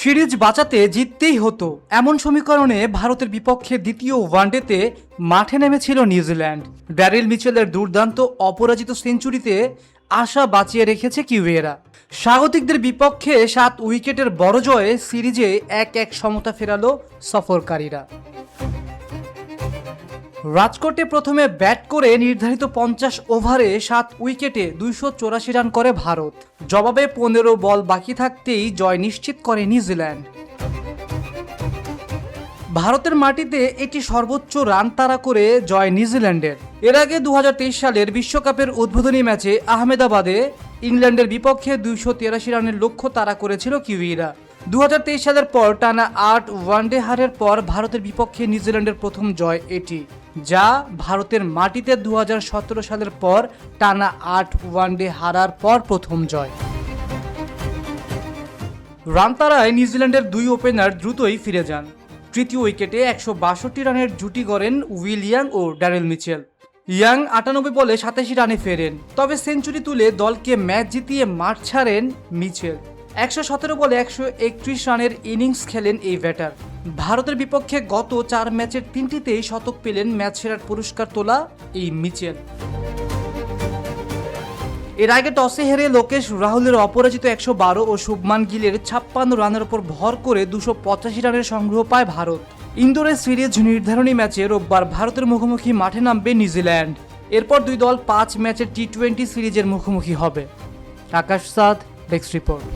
Series বাঁচাতে জিততেই হতো এমন সমীকরণে ভারতের বিপক্ষে দ্বিতীয় ওয়ানডেতে মাঠে নেমেছিল নিউজিল্যান্ড। ড্যারিল মিচেলের দুর্দান্ত অপরাজিত সেঞ্চুরিতে আশা বাঁচিয়ে রেখেছে কিউয়েরা। স্বাগতিকদের বিপক্ষে 7 উইকেটের বড় জয়ে সিরিজে 1-1 সমতা ফেরালো সফরকারীরা। রাজকোটে প্রথমে ব্যাট করে নির্ধারিত 50 ওভারে 7 উইকেটে 284 রান করে ভারত। জবাবে 15 বল বাকি থাকতেই জয় নিশ্চিত করে নিউজিল্যান্ড। ভারতের মাটিতে এটি সর্বোচ্চ রান তাড়া করে জয় নিউজিল্যান্ডের। এর আগে 2023 সালের বিশ্বকাপের উদ্বোধনী ম্যাচে আহমেদাবাদে ইংল্যান্ডের বিপক্ষে 283 রানের লক্ষ্য তাড়া করেছিল কিউইরা। 2023 সালের পর টানা 8 ওয়ানডে হারের পর ভারতের বিপক্ষে নিউজিল্যান্ডের প্রথম জয় এটি, যা ভারতের মাটিতে 2017 সালের পর টানা 8 ওয়ানডে হারার পর প্রথম জয়। রান তাড়ায় নিউজিল্যান্ডের 2 ওপেনার দ্রুতই ফিরে যান। তৃতীয় উইকেটে 162 রানের জুটি গড়েন উইল ইয়াং ও ড্যারিল মিচেল। ইয়াং 98 বলে 87 রানে ফেরেন, তবে সেঞ্চুরি তুলে দলকে ম্যাচ জিতিয়ে মাঠ ছাড়েন মিচেল। 117 বলে 131 রানের ইনিংস খেলেন এই ব্যাটার। ভারতের বিপক্ষে গত 4 ম্যাচের 3টিতেই শতক পেলেন ম্যাচ সেরার পুরস্কার তোলা এই মিচেল। এর আগে টসে হেরে লোকেশ রাহুলের অপরাজিত 112 ও শুভমান গিলের 56 রানের উপর ভর করে 285 রানের সংগ্রহ পায় ভারত। ইন্দোরের সিরিজ নির্ধারণী ম্যাচে রোববার ভারতের মুখোমুখি মাঠে নামবে নিউজিল্যান্ড। এরপর দুই দল 5 ম্যাচের টি-20 সিরিজের মুখোমুখি হবে। আকাশ সাদ, ডেস্ক রিপোর্ট।